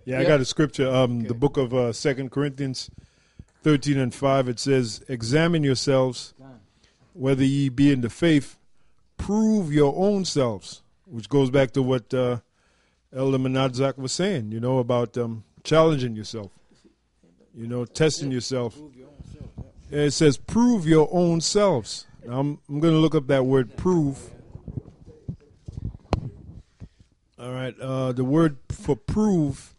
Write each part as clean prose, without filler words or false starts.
Yeah, I got a scripture. The book of 2 Corinthians 13:5. It says, "Examine yourselves, whether ye be in the faith. Prove your own selves," which goes back to what Elder Menadzak was saying. About challenging yourself. Testing yourself. It says, "Prove your own selves." Now, I'm going to look up that word "prove." All right. The word for "prove"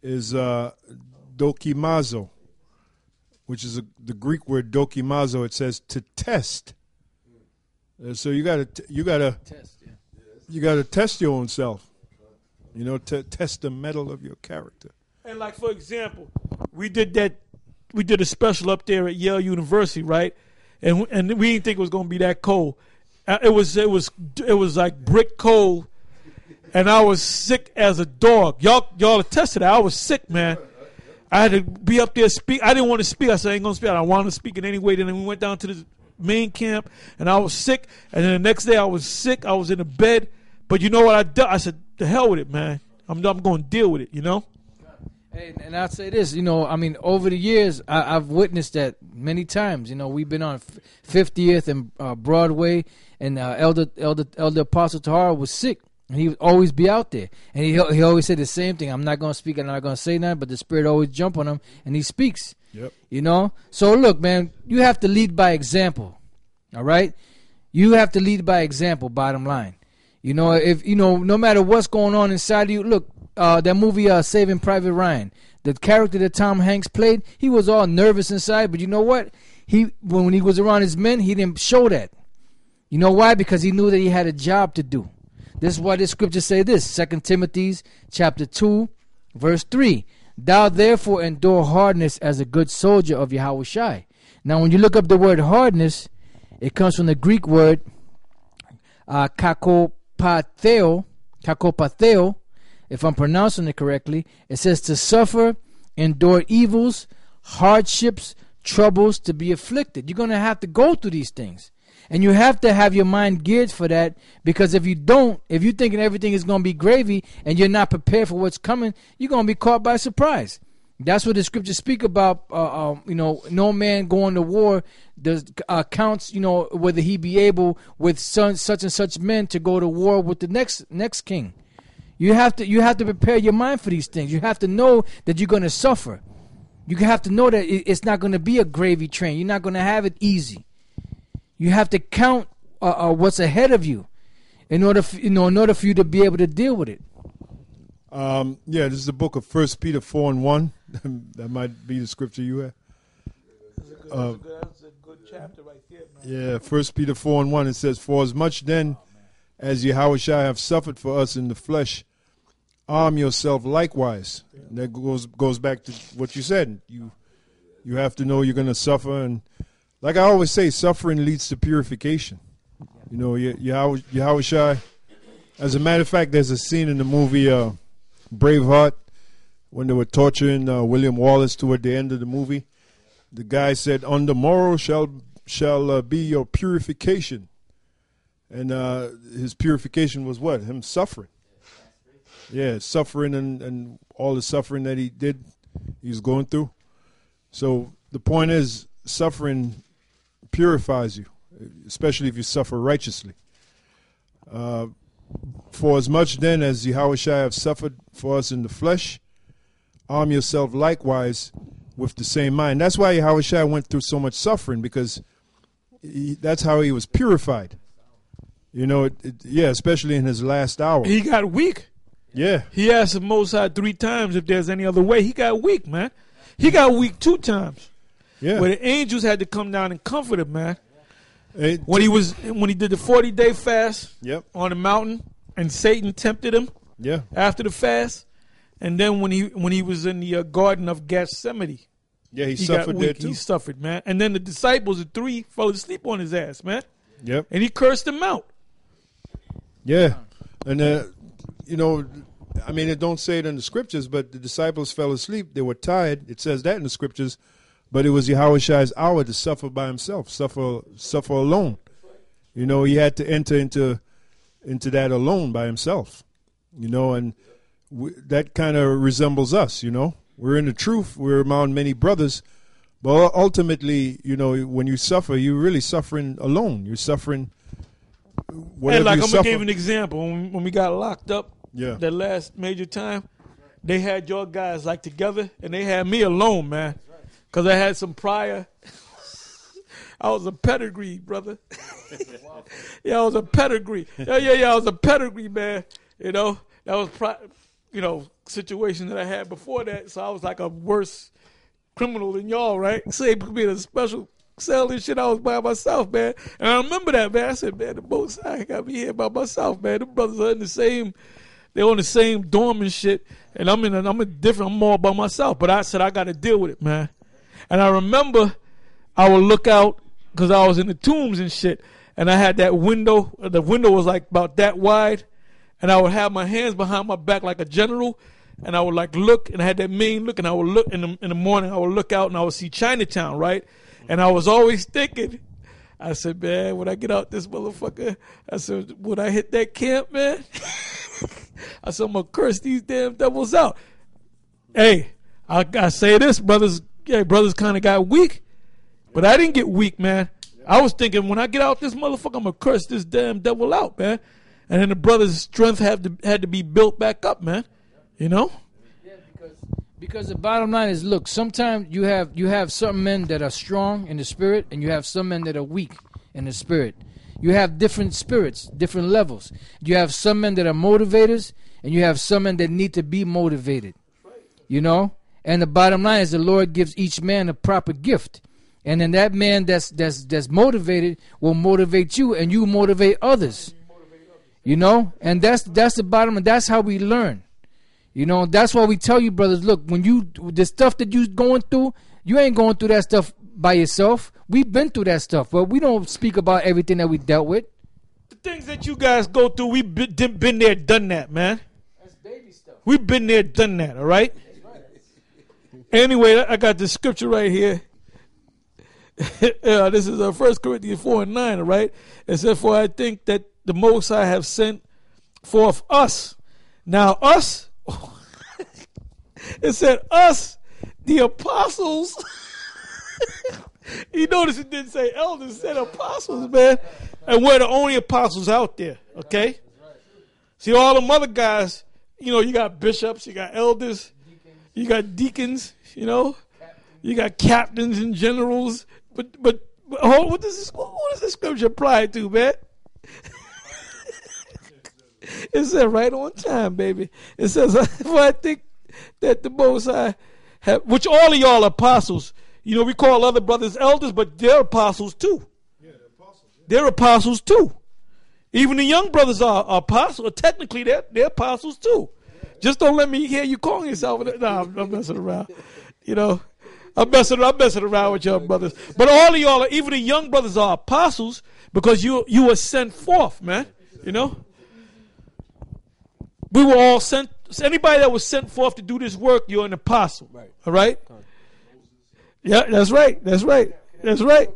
is dokimazo, which is the Greek word dokimazo. It says to test. So you gotta test. Yeah. You gotta test your own self. To test the metal of your character. And like for example, we did a special up there at Yale University, right? And we didn't think it was gonna be that cold. It was like brick cold. And I was sick as a dog. Y'all attested that. I was sick, man. I had to be up there speak. I didn't want to speak. I said, I ain't going to speak. I wanted to speak in any way. Then we went down to the main camp, and I was sick. And then the next day I was sick. I was in the bed. But you know what I did? I said, the hell with it, man. I'm going to deal with it, Hey, and I'll say this, over the years, I've witnessed that many times. We've been on 50th and Broadway, and Elder Apostle Tahara was sick. And he would always be out there. And he always said the same thing. I'm not going to speak. I'm not going to say nothing. But the Spirit always jump on him. And he speaks. Yep. So, look, man, you have to lead by example. All right? You have to lead by example, bottom line. If no matter what's going on inside of you. Look, that movie, Saving Private Ryan. The character that Tom Hanks played, he was all nervous inside. But you know what? When he was around his men, he didn't show that. You know why? Because he knew that he had a job to do. This is why the scriptures say this, 2 Timothy chapter 2, verse 3. Thou therefore endure hardness as a good soldier of Yahushua. Now, when you look up the word hardness, it comes from the Greek word kakopatheo, if I'm pronouncing it correctly. It says to suffer, endure evils, hardships, troubles, to be afflicted. You're going to have to go through these things. And you have to have your mind geared for that, because if you're thinking everything is going to be gravy and you're not prepared for what's coming, you're going to be caught by surprise. That's what the scriptures speak about. No man going to war counts. Whether he be able with such and such men to go to war with the next king. You have to prepare your mind for these things. You have to know that you're going to suffer. You have to know that it's not going to be a gravy train. You're not going to have it easy. You have to count what's ahead of you in order for you to be able to deal with it. This is the book of 1 Peter 4:1. That might be the scripture you have. That's a good chapter right there, man. Yeah, 1 Peter 4:1. It says, "For as much then as Yahushua have suffered for us in the flesh, arm yourself likewise." Yeah. And that goes back to what you said. You have to know you're going to suffer, and like I always say, suffering leads to purification. Yahushua. As a matter of fact, there's a scene in the movie Braveheart when they were torturing William Wallace toward the end of the movie. The guy said, "On the morrow shall be your purification," and his purification was what? Him suffering. Yeah, suffering and all the suffering that he was going through. So the point is, suffering purifies you, especially if you suffer righteously. For as much then as Yahushua have suffered for us in the flesh, arm yourself likewise with the same mind. That's why Yahushua went through so much suffering, because that's how he was purified. Especially in his last hour. He got weak. Yeah. He asked the Most High 3 times if there's any other way. He got weak, man. He got weak 2 times. Yeah. Where the angels had to come down and comfort him, man. When he did the 40-day fast on the mountain, and Satan tempted him after the fast, and then when he was in the Garden of Gethsemane, he suffered there too. He suffered, man. And then the disciples, the 3, fell asleep on his ass, man. Yep. And he cursed them out. Yeah, and it don't say it in the scriptures, but the disciples fell asleep. They were tired. It says that in the scriptures. But it was Yahushua's hour to suffer by himself, suffer alone. He had to enter into that alone by himself. And that kind of resembles us, We're in the truth. We're among many brothers. But ultimately, when you suffer, you're really suffering alone. You're suffering whatever I'm you going suffer. to give you an example. When we got locked up, Yeah. that last major time, they had your guys like together, and they had me alone, man. Because I had some prior. I was a pedigree, brother. Yeah, I was a pedigree. Yeah, I was a pedigree, man. That was, situation that I had before that. So I was like a worse criminal than y'all, right? So they put me in a special cell and shit. I was by myself, man. And I remember that, man. I said, man, the both sides got me here by myself, man. The brothers are in the same, they're on the same dorm and shit. And I'm more by myself. But I said, I got to deal with it, man. And I remember I would look out because I was in the tombs and shit. And I had that window. The window was like about that wide. And I would have my hands behind my back like a general. And I would like look, and I had that mean look, and I would look in the morning, I would look out and I would see Chinatown, right? And I was always thinking, I said, man, when I get out this motherfucker, I said, would I hit that camp, man? I said, I'm going to curse these damn devils out. Hey, I say this, brothers kind of got weak, but I didn't get weak, man. I was thinking, when I get out this motherfucker, I'm going to curse this damn devil out, man. And then the brothers' strength had to be built back up, man. Yeah, because the bottom line is, look, sometimes you have some men that are strong in the spirit, and you have some men that are weak in the spirit. You have different spirits, different levels. You have some men that are motivators, and you have some men that need to be motivated. And the bottom line is, the Lord gives each man a proper gift, and then that man that's motivated will motivate you, and you motivate others. And that's the bottom line. That's how we learn. That's why we tell you, brothers, look, the stuff that you going through, you ain't going through that stuff by yourself. We've been through that stuff, but we don't speak about everything that we dealt with. The things that you guys go through, we've been there, done that, man. That's baby stuff. We've been there, done that, all right? Anyway, I got the scripture right here. This is 1 Corinthians 4:9, all right? It says, for I think that the Most High have sent forth us. Now us, it said us, the apostles. You notice it didn't say elders, it said apostles, man. And we're the only apostles out there, okay? See, all them other guys, you got bishops, you got elders, you got deacons, you got captains and generals. But what does this scripture apply to, man? It said right on time, baby. It says, well, I think that the Most High have, which all of y'all are apostles. We call other brothers elders, but they're apostles too. Yeah, they're apostles. Yeah. They're apostles too. Even the young brothers are apostles. Technically, they're apostles too. Yeah. Just don't let me hear you calling yourself. No, I'm messing around. I'm messing around with y'all brothers. But all of y'all, even the young brothers, are apostles because you were sent forth, man. We were all sent. Anybody that was sent forth to do this work, you're an apostle. Right. All right? Yeah, that's right. That's right. That's right.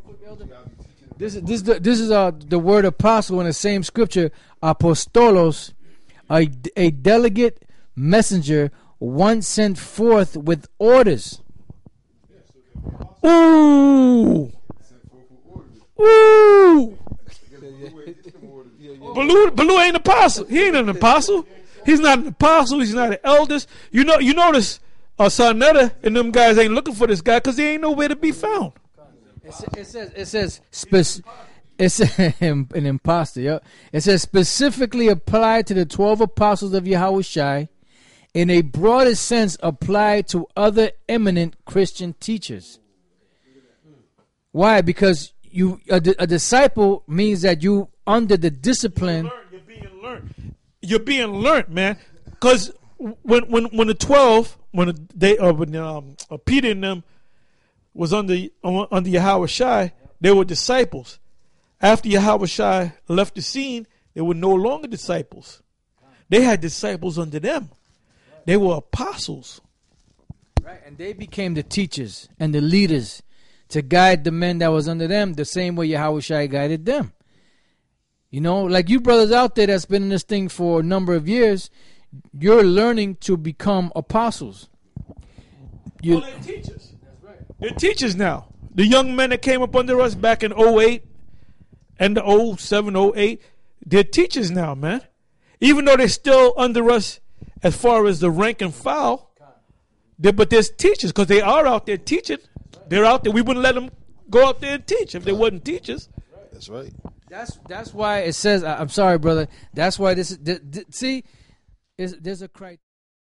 This is the word apostle in the same scripture, apostolos, a delegate messenger, one sent forth with orders. Ooh. Ooh. Baloo ain't an apostle. He ain't an apostle. He's not an apostle. He's not an eldest. You notice Sarnetta and them guys ain't looking for this guy because he ain't nowhere to be found. It says an imposter. Yeah. It says specifically applied to the 12 apostles of Yahushua, in a broader sense applied to other eminent Christian teachers. Why? Because a disciple means that you under the discipline. You're being learned, man. Because when the 12, when Peter and them was under Yahushua, they were disciples. After Yahushua left the scene, they were no longer disciples. They had disciples under them. They were apostles. Right, and they became the teachers and the leaders to guide the men that was under them the same way Yahushua guided them. Like you brothers out there that's been in this thing for a number of years, you're learning to become apostles. Well, they're teachers. They're teachers now. The young men that came up under us back in 08 and the 07, 08, they're teachers now, man. Even though they're still under us as far as the rank and file, but there's teachers because they are out there teaching. They're out there. We wouldn't let them go out there and teach if they wasn't teachers. That's right. That's why it says. I'm sorry, brother. That's why this is. See, there's a criteria.